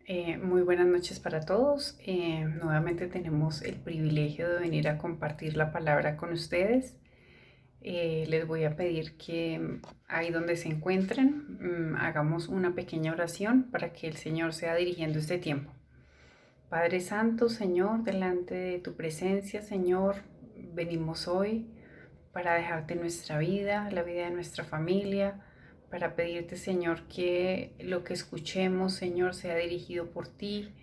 Muy buenas noches para todos. Nuevamente tenemos el privilegio de venir a compartir la palabra con ustedes. Les voy a pedir que ahí donde se encuentren, hagamos una pequeña oración para que el Señor sea dirigiendo este tiempo. Padre Santo, Señor, delante de tu presencia, Señor, venimos hoy para dejarte nuestra vida, la vida de nuestra familia, para pedirte, Señor, que lo que escuchemos, Señor, sea dirigido por ti,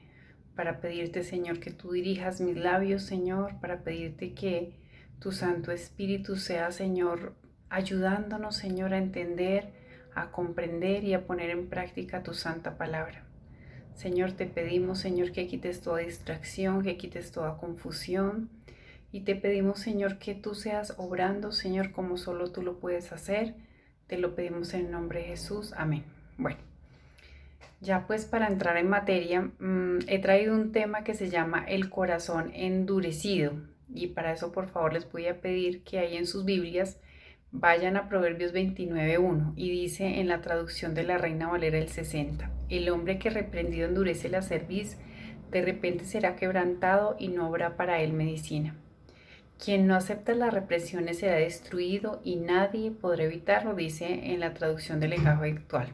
para pedirte, Señor, que tú dirijas mis labios, Señor, para pedirte que tu Santo Espíritu sea, Señor, ayudándonos, Señor, a entender, a comprender y a poner en práctica tu santa palabra. Señor, te pedimos, Señor, que quites toda distracción, que quites toda confusión. Y te pedimos, Señor, que tú seas obrando, Señor, como solo tú lo puedes hacer. Te lo pedimos en el nombre de Jesús. Amén. Bueno, ya pues para entrar en materia, he traído un tema que se llama el corazón endurecido. Y para eso, por favor, les voy a pedir que ahí en sus Biblias vayan a Proverbios 29:1 y dice en la traducción de la Reina Valera del 60, el hombre que reprendido endurece la cerviz, de repente será quebrantado y no habrá para él medicina. Quien no acepta las represiones será destruido y nadie podrá evitarlo, dice en la traducción del lenguaje actual.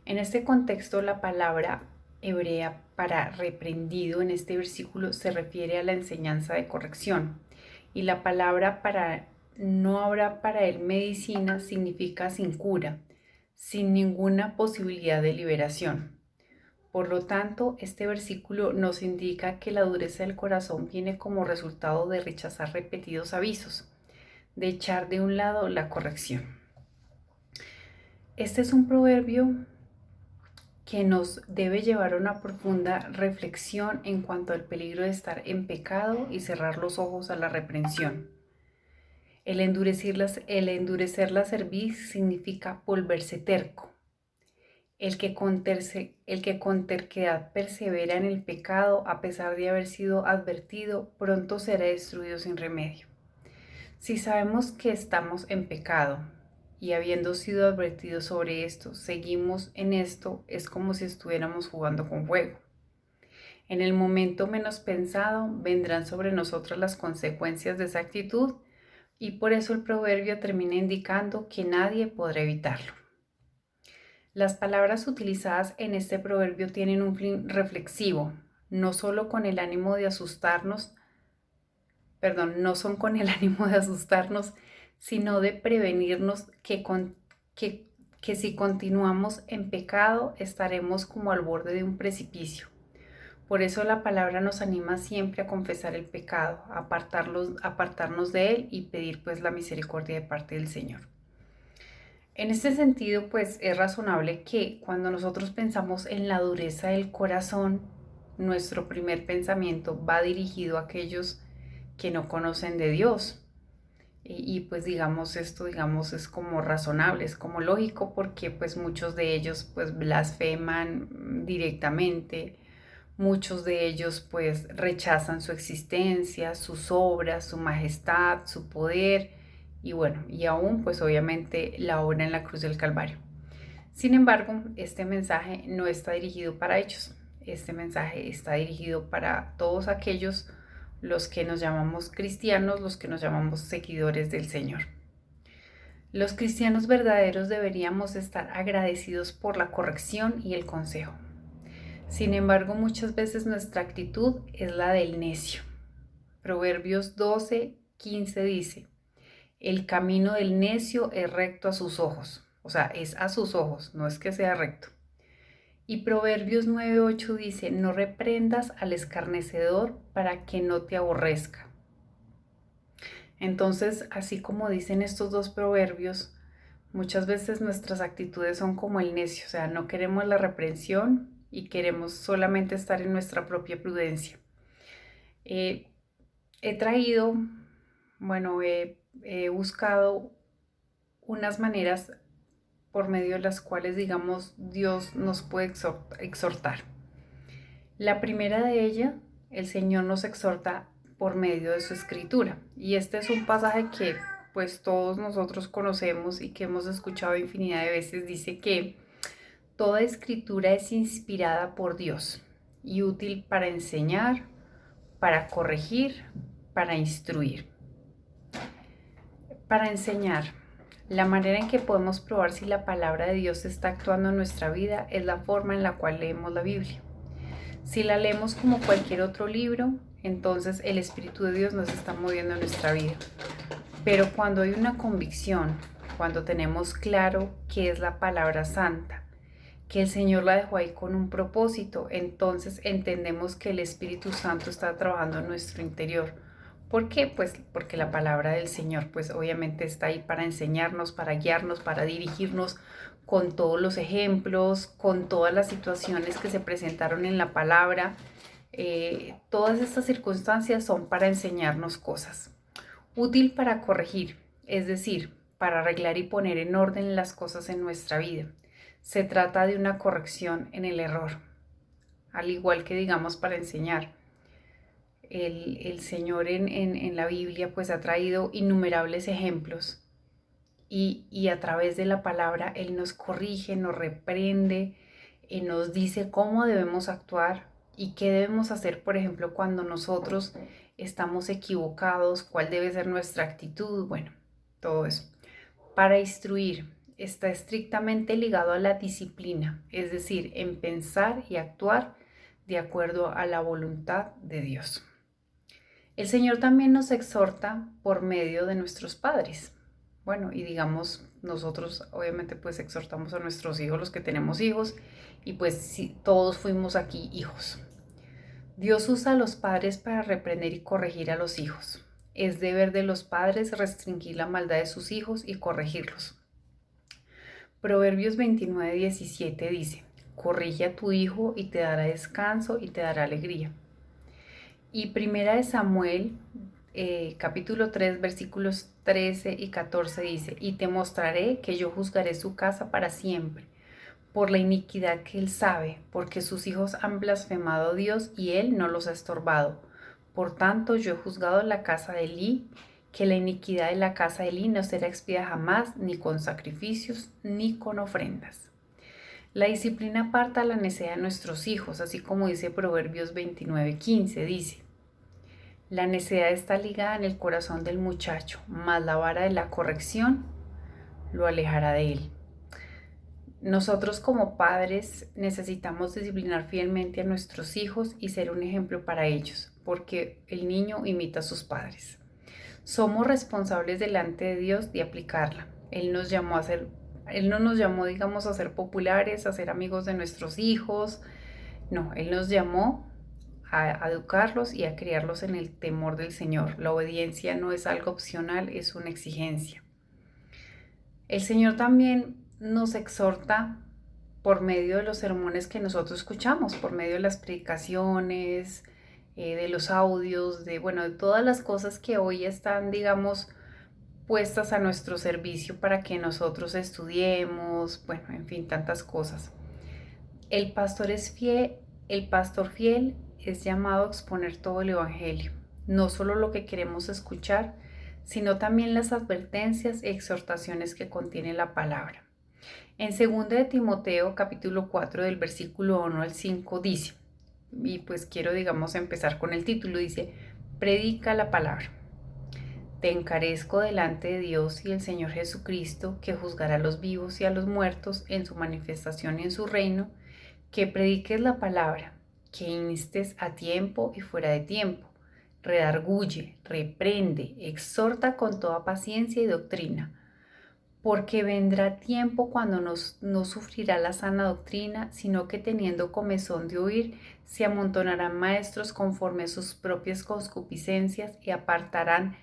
En este contexto, la palabra hebrea para reprendido en este versículo se refiere a la enseñanza de corrección y la palabra para no habrá para él medicina significa sin cura, sin ninguna posibilidad de liberación. Por lo tanto, este versículo nos indica que la dureza del corazón viene como resultado de rechazar repetidos avisos, de echar de un lado la corrección. Este es un proverbio que nos debe llevar a una profunda reflexión en cuanto al peligro de estar en pecado y cerrar los ojos a la reprensión. El endurecer la cerviz significa volverse terco. El que con terquedad persevera en el pecado a pesar de haber sido advertido, pronto será destruido sin remedio. Si sabemos que estamos en pecado y habiendo sido advertidos sobre esto, seguimos en esto, es como si estuviéramos jugando con fuego. En el momento menos pensado vendrán sobre nosotros las consecuencias de esa actitud y por eso el proverbio termina indicando que nadie podrá evitarlo. Las palabras utilizadas en este proverbio tienen un fin reflexivo, no solo con el ánimo de asustarnos, no son con el ánimo de asustarnos, sino de prevenirnos que si continuamos en pecado estaremos como al borde de un precipicio. Por eso la palabra nos anima siempre a confesar el pecado, a apartarnos de él y pedir pues la misericordia de parte del Señor. En este sentido, pues es razonable que cuando nosotros pensamos en la dureza del corazón, nuestro primer pensamiento va dirigido a aquellos que no conocen de Dios. Y pues digamos esto, digamos, es como razonable, es como lógico porque pues muchos de ellos pues blasfeman directamente, muchos de ellos pues rechazan su existencia, sus obras, su majestad, su poder y bueno, y aún pues obviamente la obra en la cruz del Calvario. Sin embargo, este mensaje no está dirigido para ellos. Este mensaje está dirigido para todos aquellos los que nos llamamos cristianos, los que nos llamamos seguidores del Señor. Los cristianos verdaderos deberíamos estar agradecidos por la corrección y el consejo. Sin embargo, muchas veces nuestra actitud es la del necio. Proverbios 12:15 dice, el camino del necio es recto a sus ojos. O sea, es a sus ojos, no es que sea recto. Y Proverbios 9:8 dice, no reprendas al escarnecedor para que no te aborrezca. Entonces, así como dicen estos dos proverbios, muchas veces nuestras actitudes son como el necio, o sea, no queremos la reprensión y queremos solamente estar en nuestra propia prudencia. Eh, he traído, bueno, he buscado unas maneras por medio de las cuales, digamos, Dios nos puede exhortar. La primera de ellas, el Señor nos exhorta por medio de su escritura. Y este es un pasaje que pues todos nosotros conocemos y que hemos escuchado infinidad de veces. Dice que Toda escritura es inspirada por Dios y útil para enseñar, para corregir, para instruir. Para enseñar, la manera en que podemos probar si la palabra de Dios está actuando en nuestra vida es la forma en la cual leemos la Biblia. Si la leemos como cualquier otro libro, entonces el Espíritu de Dios nos está moviendo en nuestra vida. Pero cuando hay una convicción, cuando tenemos claro qué es la palabra santa, que el Señor la dejó ahí con un propósito, entonces entendemos que el Espíritu Santo está trabajando en nuestro interior. ¿Por qué? Pues porque la palabra del Señor pues obviamente está ahí para enseñarnos, para guiarnos, para dirigirnos con todos los ejemplos, con todas las situaciones que se presentaron en la palabra. Todas estas circunstancias son para enseñarnos cosas. Útil para corregir, es decir, para arreglar y poner en orden las cosas en nuestra vida. Se trata de una corrección en el error, al igual que digamos para enseñar. El Señor en la Biblia pues ha traído innumerables ejemplos y a través de la palabra Él nos corrige, nos reprende, nos dice cómo debemos actuar y qué debemos hacer, por ejemplo, cuando nosotros estamos equivocados, cuál debe ser nuestra actitud, bueno, todo eso. Para instruir, está estrictamente ligado a la disciplina, es decir, en pensar y actuar de acuerdo a la voluntad de Dios. El Señor también nos exhorta por medio de nuestros padres. Bueno, y digamos, nosotros obviamente pues exhortamos a nuestros hijos, los que tenemos hijos, y pues sí, todos fuimos aquí hijos. Dios usa a los padres para reprender y corregir a los hijos. Es deber de los padres restringir la maldad de sus hijos y corregirlos. Proverbios 29:17 dice, corrige a tu hijo y te dará descanso y te dará alegría. Y primera de Samuel, capítulo 3, versículos 13 y 14 dice, y te mostraré que yo juzgaré su casa para siempre, por la iniquidad que él sabe, porque sus hijos han blasfemado a Dios y él no los ha estorbado. Por tanto, yo he juzgado la casa de Elí, que la iniquidad de la casa de Elí no será expiada jamás, ni con sacrificios, ni con ofrendas. La disciplina aparta la necedad de nuestros hijos, así como dice Proverbios 29:15, dice, la necedad está ligada en el corazón del muchacho, mas la vara de la corrección lo alejará de él. Nosotros como padres necesitamos disciplinar fielmente a nuestros hijos y ser un ejemplo para ellos, porque el niño imita a sus padres. Somos responsables delante de Dios de aplicarla. Él no nos llamó, digamos, a ser populares, a ser amigos de nuestros hijos. No, Él nos llamó a educarlos y a criarlos en el temor del Señor. La obediencia no es algo opcional, es una exigencia. El Señor también nos exhorta por medio de los sermones que nosotros escuchamos, por medio de las predicaciones, de los audios, de todas las cosas que hoy están, digamos, puestas a nuestro servicio para que nosotros estudiemos, bueno, en fin, tantas cosas. El pastor fiel es llamado a exponer todo el evangelio, no solo lo que queremos escuchar, sino también las advertencias y exhortaciones que contiene la palabra. En 2 de Timoteo, capítulo 4, del versículo 1 al 5 dice, y pues quiero, digamos, empezar con el título, dice, predica la palabra. Te encarezco delante de Dios y el Señor Jesucristo, que juzgará a los vivos y a los muertos en su manifestación y en su reino, que prediques la palabra, que instes a tiempo y fuera de tiempo, redarguye, reprende, exhorta con toda paciencia y doctrina, porque vendrá tiempo cuando no sufrirá la sana doctrina, sino que teniendo comezón de oír, se amontonarán maestros conforme a sus propias concupiscencias y apartarán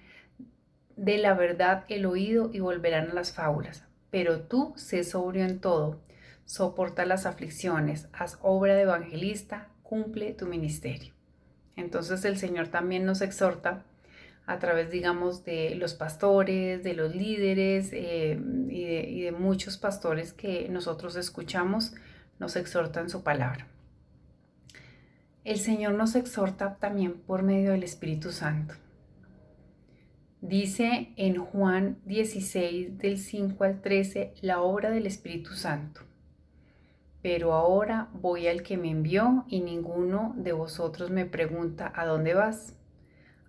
de la verdad el oído y volverán a las fábulas. Pero tú sé sobrio en todo, soporta las aflicciones, haz obra de evangelista, cumple tu ministerio. Entonces el Señor también nos exhorta a través, digamos, de los pastores, de los líderes y de muchos pastores que nosotros escuchamos, nos exhortan su palabra. El Señor nos exhorta también por medio del Espíritu Santo. Dice en Juan 16, del 5 al 13, la obra del Espíritu Santo. pero ahora voy al que me envió y ninguno de vosotros me pregunta ¿a dónde vas?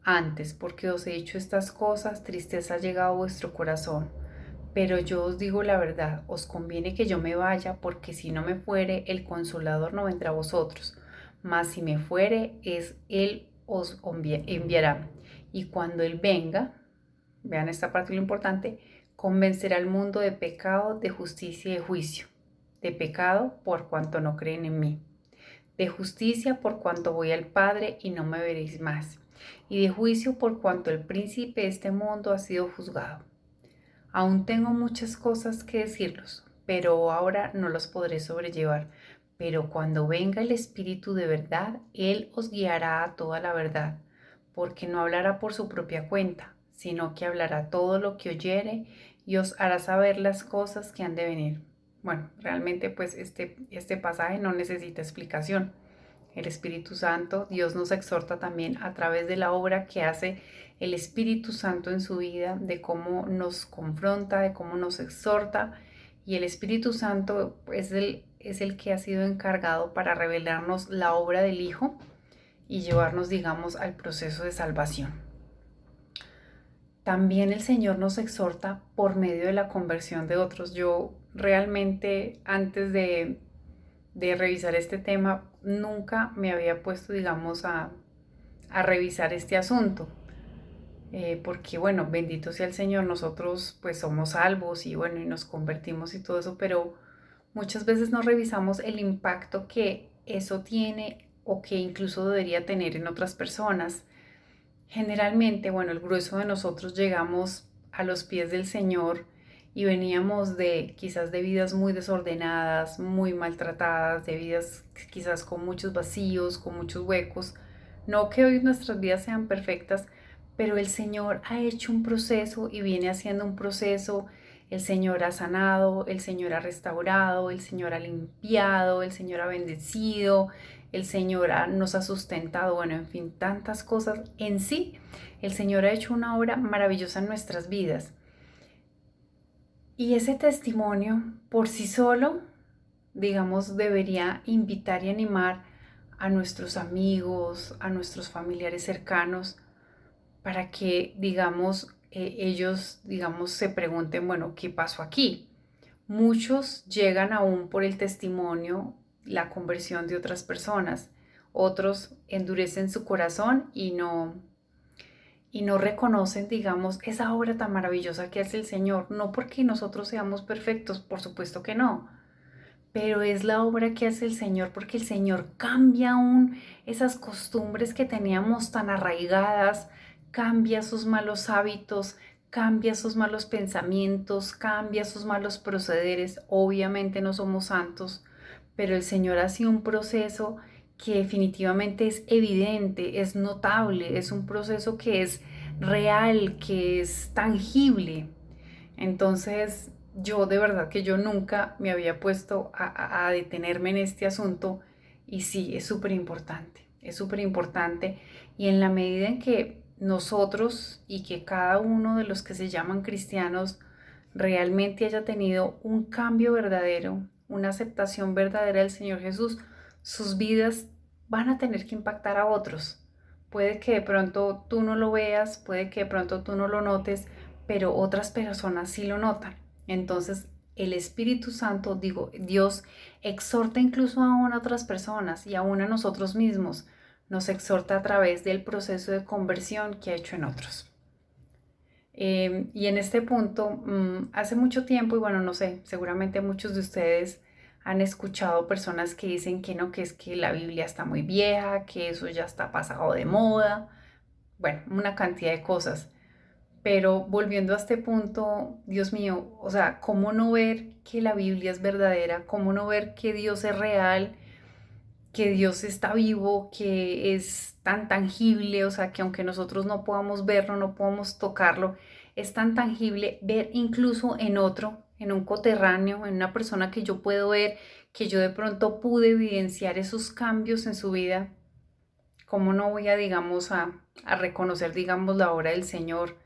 Antes, porque os he dicho estas cosas, tristeza ha llegado a vuestro corazón. Pero yo os digo la verdad, os conviene que yo me vaya, porque si no me fuere, el Consolador no vendrá a vosotros. Mas si me fuere, Él os enviará. Y cuando Él venga, vean esta parte lo importante, convencerá al mundo de pecado, de justicia y de juicio. De pecado por cuanto no creen en mí. De justicia por cuanto voy al Padre y no me veréis más. Y de juicio por cuanto el príncipe de este mundo ha sido juzgado. Aún tengo muchas cosas que decirlos, pero ahora no los podré sobrellevar. Pero cuando venga el Espíritu de verdad, Él os guiará a toda la verdad, porque no hablará por su propia cuenta, sino que hablará todo lo que oyere y os hará saber las cosas que han de venir. Bueno, realmente pues este pasaje no necesita explicación. El Espíritu Santo, Dios nos exhorta también a través de la obra que hace el Espíritu Santo en su vida, de cómo nos confronta, de cómo nos exhorta. Y el Espíritu Santo es el que ha sido encargado para revelarnos la obra del Hijo y llevarnos, digamos, al proceso de salvación. También el Señor nos exhorta por medio de la conversión de otros. Yo realmente antes de revisar este tema, nunca me había puesto, digamos, a revisar este asunto. Porque bueno, bendito sea el Señor, nosotros pues somos salvos y bueno, y nos convertimos y todo eso, pero muchas veces no revisamos el impacto que eso tiene o que incluso debería tener en otras personas. Generalmente, bueno, el grueso de nosotros llegamos a los pies del Señor y veníamos de quizás de vidas muy desordenadas, muy maltratadas, de vidas quizás con muchos vacíos, con muchos huecos. No que hoy nuestras vidas sean perfectas, pero el Señor ha hecho un proceso y viene haciendo un proceso. El Señor ha sanado, el Señor ha restaurado, el Señor ha limpiado, el Señor ha bendecido, el Señor nos ha sustentado, bueno, en fin, tantas cosas. En sí, el Señor ha hecho una obra maravillosa en nuestras vidas. Y ese testimonio por sí solo, digamos, debería invitar y animar a nuestros amigos, a nuestros familiares cercanos, para que, digamos, ellos, digamos, se pregunten, bueno, ¿qué pasó aquí? Muchos llegan aún por el testimonio, la conversión de otras personas. Otros endurecen su corazón y no reconocen, digamos, esa obra tan maravillosa que hace el Señor. No porque nosotros seamos perfectos, por supuesto que no, pero es la obra que hace el Señor porque el Señor cambia aún esas costumbres que teníamos tan arraigadas, cambia sus malos hábitos, cambia sus malos pensamientos, cambia sus malos procederes. Obviamente no somos santos, pero el Señor hace un proceso que definitivamente es evidente, es notable, es un proceso que es real, que es tangible. Entonces, yo de verdad que yo nunca me había puesto a detenerme en este asunto y sí, es súper importante y en la medida en que nosotros y que cada uno de los que se llaman cristianos realmente haya tenido un cambio verdadero, una aceptación verdadera del Señor Jesús, sus vidas van a tener que impactar a otros. Puede que de pronto tú no lo veas, puede que de pronto tú no lo notes, pero otras personas sí lo notan. Entonces, el Espíritu Santo, digo, Dios exhorta incluso aún a otras personas y aún a nosotros mismos. Nos exhorta a través del proceso de conversión que ha hecho en otros. Y en este punto, hace mucho tiempo, y bueno, no sé, seguramente muchos de ustedes han escuchado personas que dicen que no, que es que la Biblia está muy vieja, que eso ya está pasado de moda, bueno, una cantidad de cosas. Pero volviendo a este punto, Dios mío, o sea, ¿cómo no ver que la Biblia es verdadera? ¿Cómo no ver que Dios es real? Que Dios está vivo, que es tan tangible, o sea, que aunque nosotros no podamos verlo, no podamos tocarlo, es tan tangible ver incluso en otro, en un coterráneo, en una persona que yo puedo ver, que yo de pronto pude evidenciar esos cambios en su vida. ¿Cómo no voy a, digamos, a reconocer, digamos, la obra del Señor,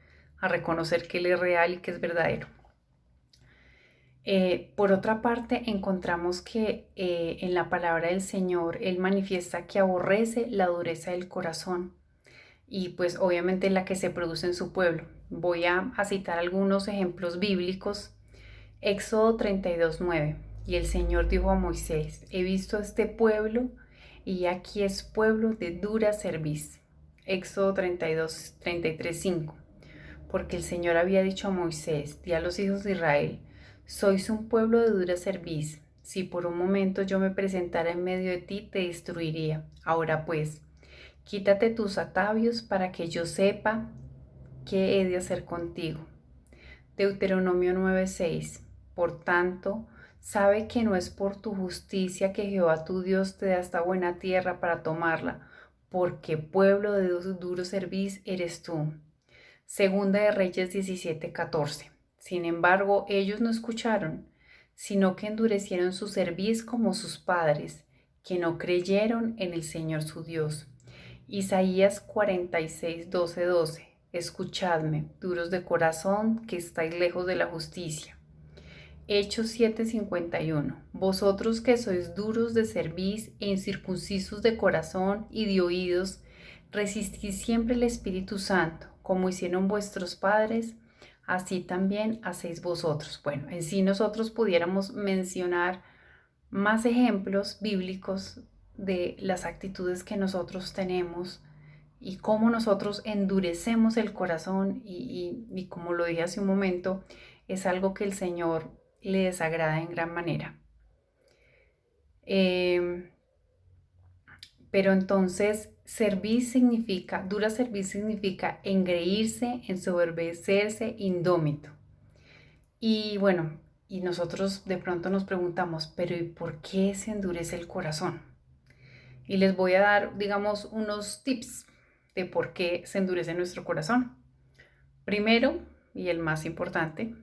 a reconocer que Él es real y que es verdadero? Por otra parte, encontramos que en la palabra del Señor, Él manifiesta que aborrece la dureza del corazón y pues obviamente la que se produce en su pueblo. Voy a citar algunos ejemplos bíblicos. Éxodo 32:9. Y el Señor dijo a Moisés: he visto a este pueblo y aquí es pueblo de dura cerviz. Éxodo 33:5. Porque el Señor había dicho a Moisés: di a los hijos de Israel: sois un pueblo de dura cerviz. Si por un momento yo me presentara en medio de ti, te destruiría. Ahora pues, quítate tus atavios para que yo sepa qué he de hacer contigo. Deuteronomio 9:6. Por tanto, sabe que no es por tu justicia que Jehová tu Dios te da esta buena tierra para tomarla, porque pueblo de duro cerviz eres tú. Segunda de Reyes 17:14. Sin embargo, ellos no escucharon, sino que endurecieron su cerviz como sus padres, que no creyeron en el Señor su Dios. Isaías 46:12. Escuchadme, duros de corazón, que estáis lejos de la justicia. Hechos 7:51. Vosotros que sois duros de cerviz e incircuncisos de corazón y de oídos, resistís siempre el Espíritu Santo, como hicieron vuestros padres, así también hacéis vosotros. Bueno, en sí nosotros pudiéramos mencionar más ejemplos bíblicos de las actitudes que nosotros tenemos y cómo nosotros endurecemos el corazón y como lo dije hace un momento, es algo que el Señor le desagrada en gran manera. Pero entonces, dura servir significa engreírse, ensoberbecerse, indómito. Y bueno, y nosotros de pronto nos preguntamos, pero ¿y por qué se endurece el corazón? Y les voy a dar, digamos, unos tips de por qué se endurece nuestro corazón. Primero, y el más importante,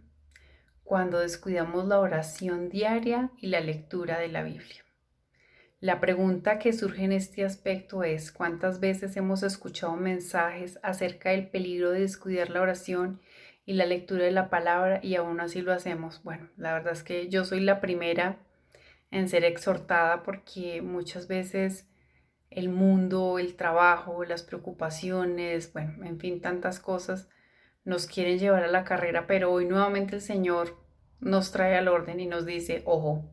cuando descuidamos la oración diaria y la lectura de la Biblia. La pregunta que surge en este aspecto es: ¿cuántas veces hemos escuchado mensajes acerca del peligro de descuidar la oración y la lectura de la palabra y aún así lo hacemos? Bueno, la verdad es que yo soy la primera en ser exhortada porque muchas veces el mundo, el trabajo, las preocupaciones, bueno, en fin, tantas cosas nos quieren llevar a la carrera, pero hoy nuevamente el Señor nos trae al orden y nos dice: ojo,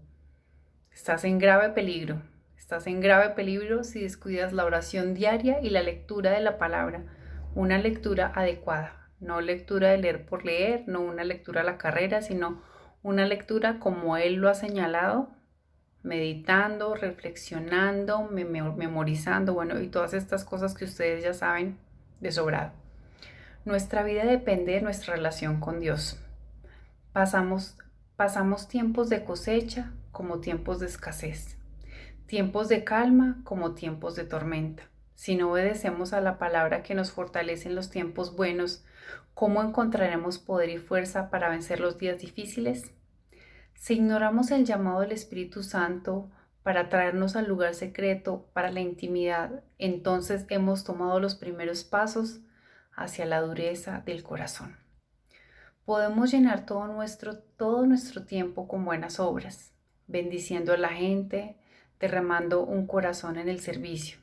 estás en grave peligro, estás en grave peligro si descuidas la oración diaria y la lectura de la palabra, una lectura adecuada, no lectura de leer por leer, no una lectura a la carrera, sino una lectura como Él lo ha señalado, meditando, reflexionando, memorizando, bueno, y todas estas cosas que ustedes ya saben de sobrado. Nuestra vida depende de nuestra relación con Dios. Pasamos, pasamos tiempos de cosecha como tiempos de escasez, tiempos de calma como tiempos de tormenta. Si no obedecemos a la palabra que nos fortalece en los tiempos buenos, ¿cómo encontraremos poder y fuerza para vencer los días difíciles? Si ignoramos el llamado del Espíritu Santo para traernos al lugar secreto, para la intimidad, entonces hemos tomado los primeros pasos hacia la dureza del corazón. Podemos llenar todo nuestro tiempo con buenas obras, bendiciendo a la gente, derramando un corazón en el servicio.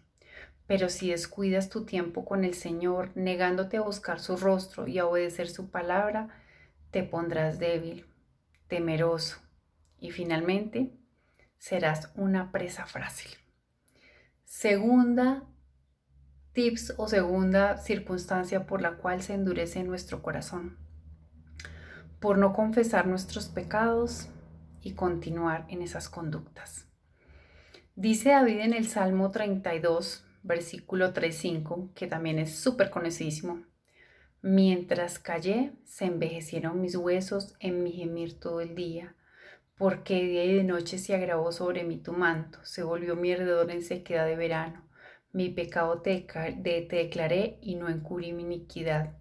Pero si descuidas tu tiempo con el Señor, negándote a buscar su rostro y a obedecer su palabra, te pondrás débil, temeroso y finalmente serás una presa fácil. Segunda tips o segunda circunstancia por la cual se endurece nuestro corazón: por no confesar nuestros pecados y continuar en esas conductas. Dice David en el Salmo 32, versículo 3-5, que también es súper conocidísimo: mientras callé, se envejecieron mis huesos en mi gemir todo el día, porque de día y de noche se agravó sobre mí tu manto, se volvió mi alrededor en sequedad de verano. Mi pecado te declaré y no encubrí mi iniquidad.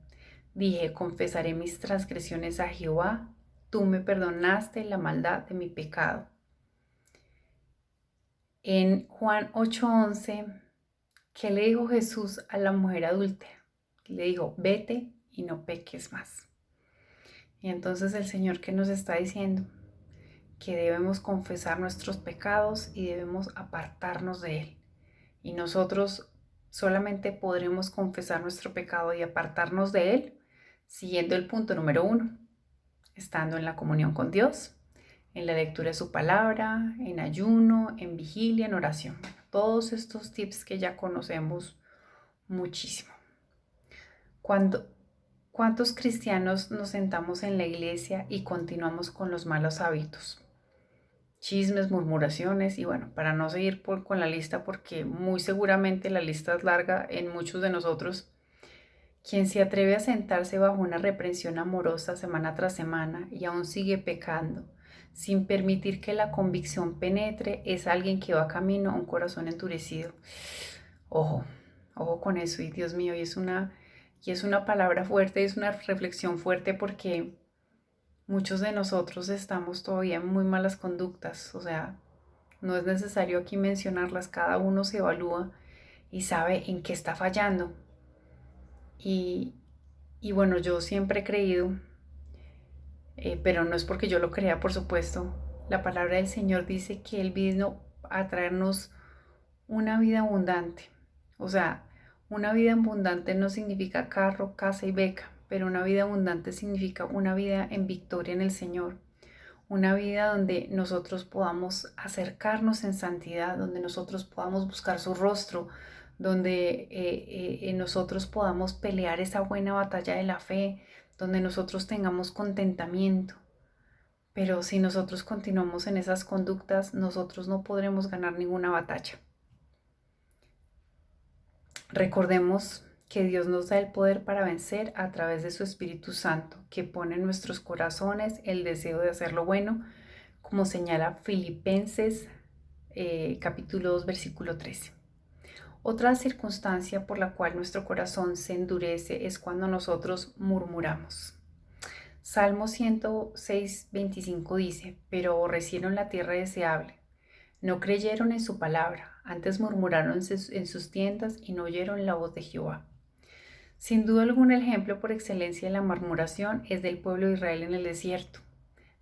Dije: confesaré mis transgresiones a Jehová, tú me perdonaste la maldad de mi pecado. En Juan 8:11, ¿qué le dijo Jesús a la mujer adúltera? Le dijo: vete y no peques más. Y entonces el Señor, ¿qué nos está diciendo? que debemos confesar nuestros pecados y debemos apartarnos de él. Y nosotros solamente podremos confesar nuestro pecado y apartarnos de él siguiendo el punto número 1, estando en la comunión con Dios, en la lectura de su palabra, en ayuno, en vigilia, en oración. Bueno, todos estos tips que ya conocemos muchísimo. ¿Cuántos cristianos nos sentamos en la iglesia y continuamos con los malos hábitos? Chismes, murmuraciones y bueno, para no seguir con la lista porque muy seguramente la lista es larga en muchos de nosotros, quien se atreve a sentarse bajo una reprensión amorosa semana tras semana y aún sigue pecando, sin permitir que la convicción penetre, es alguien que va camino a un corazón endurecido. Ojo, ojo con eso, y Dios mío, y es una palabra fuerte, es una reflexión fuerte porque muchos de nosotros estamos todavía en muy malas conductas, o sea, no es necesario aquí mencionarlas, cada uno se evalúa y sabe en qué está fallando. Y, bueno, yo siempre he creído, pero no es porque yo lo crea, por supuesto, la palabra del Señor dice que Él vino a traernos una vida abundante. O sea, una vida abundante no significa carro, casa y beca, pero una vida abundante significa una vida en victoria en el Señor. Una vida donde nosotros podamos acercarnos en santidad, donde nosotros podamos buscar su rostro, donde nosotros podamos pelear esa buena batalla de la fe, donde nosotros tengamos contentamiento. Pero si nosotros continuamos en esas conductas, nosotros no podremos ganar ninguna batalla. Recordemos que Dios nos da el poder para vencer a través de su Espíritu Santo, que pone en nuestros corazones el deseo de hacer lo bueno, como señala Filipenses capítulo 2, versículo 13. Otra circunstancia por la cual nuestro corazón se endurece es cuando nosotros murmuramos. Salmo 106, 25 dice, pero aborrecieron la tierra deseable, no creyeron en su palabra, antes murmuraron en sus tiendas y no oyeron la voz de Jehová. Sin duda algún ejemplo por excelencia de la murmuración es del pueblo de Israel en el desierto.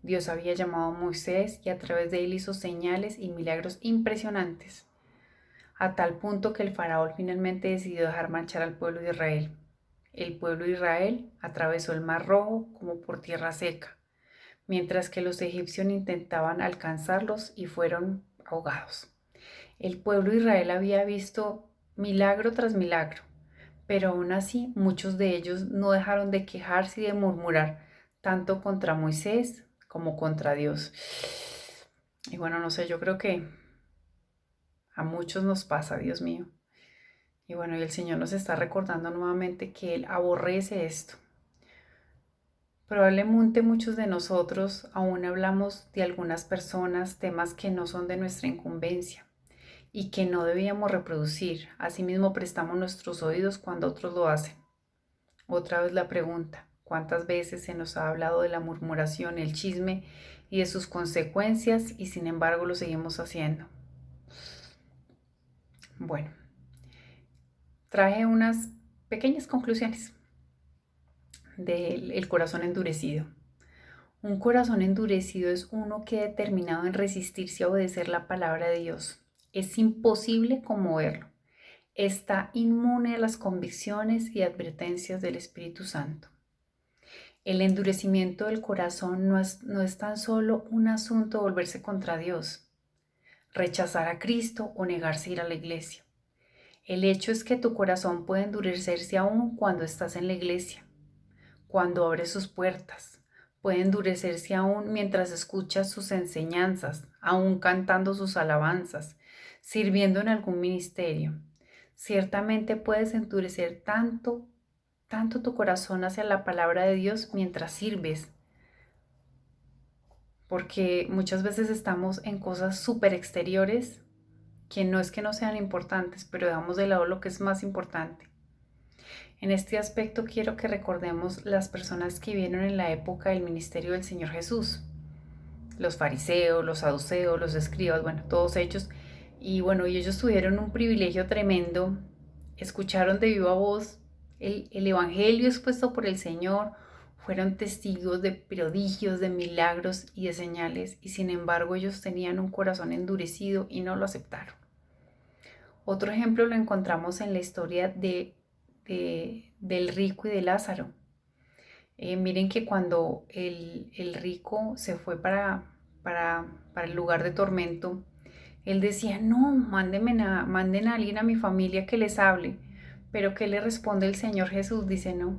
Dios había llamado a Moisés y a través de él hizo señales y milagros impresionantes, a tal punto que el faraón finalmente decidió dejar marchar al pueblo de Israel. El pueblo de Israel atravesó el Mar Rojo como por tierra seca, mientras que los egipcios intentaban alcanzarlos y fueron ahogados. El pueblo de Israel había visto milagro tras milagro, pero aún así muchos de ellos no dejaron de quejarse y de murmurar, tanto contra Moisés como contra Dios. Y bueno, no sé, yo creo que a muchos nos pasa, Dios mío. Y bueno, y el Señor nos está recordando nuevamente que Él aborrece esto. Probablemente muchos de nosotros aún hablamos de algunas personas, temas que no son de nuestra incumbencia y que no debíamos reproducir. Asimismo, prestamos nuestros oídos cuando otros lo hacen. Otra vez la pregunta, ¿cuántas veces se nos ha hablado de la murmuración, el chisme y de sus consecuencias y sin embargo lo seguimos haciendo? Bueno, traje unas pequeñas conclusiones del corazón endurecido. Un corazón endurecido es uno que determinado en resistirse a obedecer la palabra de Dios. Es imposible conmoverlo. Está inmune a las convicciones y advertencias del Espíritu Santo. El endurecimiento del corazón no es tan solo un asunto de volverse contra Dios, rechazar a Cristo o negarse a ir a la iglesia. El hecho es que tu corazón puede endurecerse aún cuando estás en la iglesia, cuando abres sus puertas. Puede endurecerse aún mientras escuchas sus enseñanzas, aún cantando sus alabanzas, sirviendo en algún ministerio. Ciertamente puedes endurecer tanto tu corazón hacia la palabra de Dios mientras sirves, porque muchas veces estamos en cosas súper exteriores que no es que no sean importantes, pero dejamos de lado lo que es más importante. En este aspecto quiero que recordemos las personas que vivieron en la época del ministerio del Señor Jesús, los fariseos, los saduceos, los escribas, bueno, todos ellos. Y bueno, y ellos tuvieron un privilegio tremendo, escucharon de viva voz el evangelio expuesto por el Señor, fueron testigos de prodigios, de milagros y de señales, y sin embargo ellos tenían un corazón endurecido y no lo aceptaron. Otro ejemplo lo encontramos en la historia del rico y de Lázaro. Miren que cuando el rico se fue para el lugar de tormento, él decía, no, manden a alguien a mi familia que les hable. Pero ¿qué le responde el Señor Jesús? Dice, no,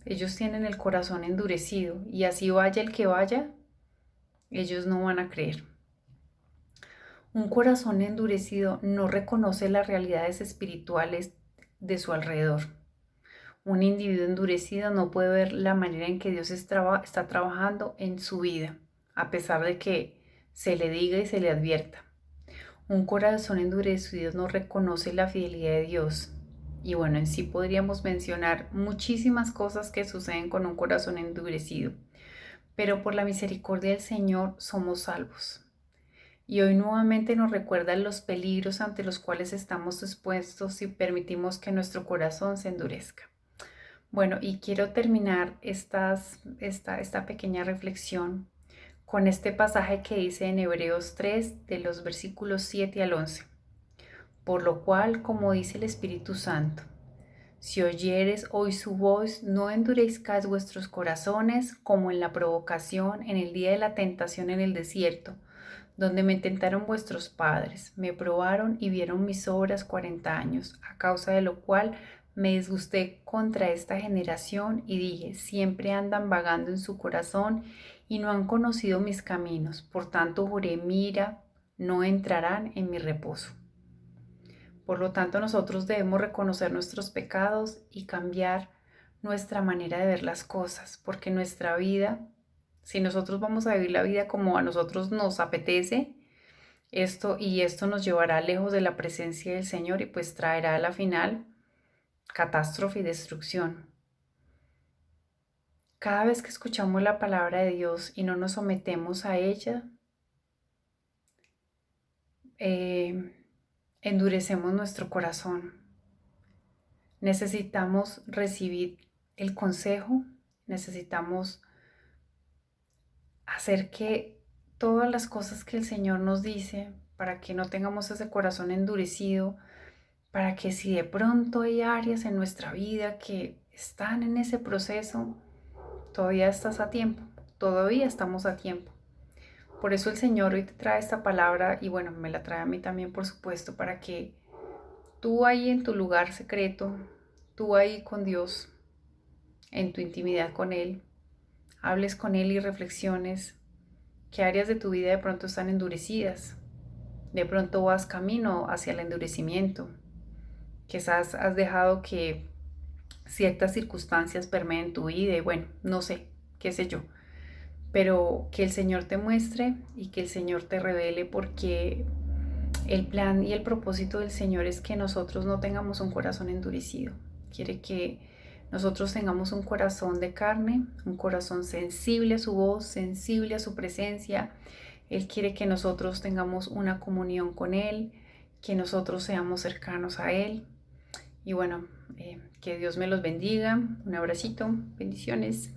ellos tienen el corazón endurecido y así vaya el que vaya, ellos no van a creer. Un corazón endurecido no reconoce las realidades espirituales de su alrededor. Un individuo endurecido no puede ver la manera en que Dios está trabajando en su vida, a pesar de que se le diga y se le advierta. Un corazón endurecido no reconoce la fidelidad de Dios. Y bueno, en sí podríamos mencionar muchísimas cosas que suceden con un corazón endurecido, pero por la misericordia del Señor somos salvos. Y hoy nuevamente nos recuerdan los peligros ante los cuales estamos expuestos si permitimos que nuestro corazón se endurezca. Bueno, y quiero terminar esta pequeña reflexión con este pasaje que dice en Hebreos 3, de los versículos 7 al 11. Por lo cual, como dice el Espíritu Santo, si oyeres hoy su voz, no endurezcáis vuestros corazones como en la provocación en el día de la tentación en el desierto, donde me tentaron vuestros padres, me probaron y vieron mis obras 40 años, a causa de lo cual me disgusté contra esta generación y dije, siempre andan vagando en su corazón y no han conocido mis caminos. Por tanto juré, mira, no entrarán en mi reposo. Por lo tanto, nosotros debemos reconocer nuestros pecados y cambiar nuestra manera de ver las cosas, porque nuestra vida, si nosotros vamos a vivir la vida como a nosotros nos apetece, esto nos llevará lejos de la presencia del Señor y pues traerá a la final catástrofe y destrucción. Cada vez que escuchamos la palabra de Dios y no nos sometemos a ella, endurecemos nuestro corazón. Necesitamos recibir el consejo, necesitamos hacer que todas las cosas que el Señor nos dice para que no tengamos ese corazón endurecido, para que si de pronto hay áreas en nuestra vida que están en ese proceso, todavía estás a tiempo, todavía estamos a tiempo. Por eso el Señor hoy te trae esta palabra y bueno, me la trae a mí también, por supuesto, para que tú ahí en tu lugar secreto, tú ahí con Dios, en tu intimidad con Él, hables con Él y reflexiones qué áreas de tu vida de pronto están endurecidas. De pronto vas camino hacia el endurecimiento. Quizás has dejado que ciertas circunstancias permeen tu vida y bueno, no sé, qué sé yo. Pero que el Señor te muestre y que el Señor te revele, porque el plan y el propósito del Señor es que nosotros no tengamos un corazón endurecido. Quiere que nosotros tengamos un corazón de carne, un corazón sensible a su voz, sensible a su presencia. Él quiere que nosotros tengamos una comunión con Él, que nosotros seamos cercanos a Él. Y bueno, que Dios me los bendiga. Un abracito, bendiciones.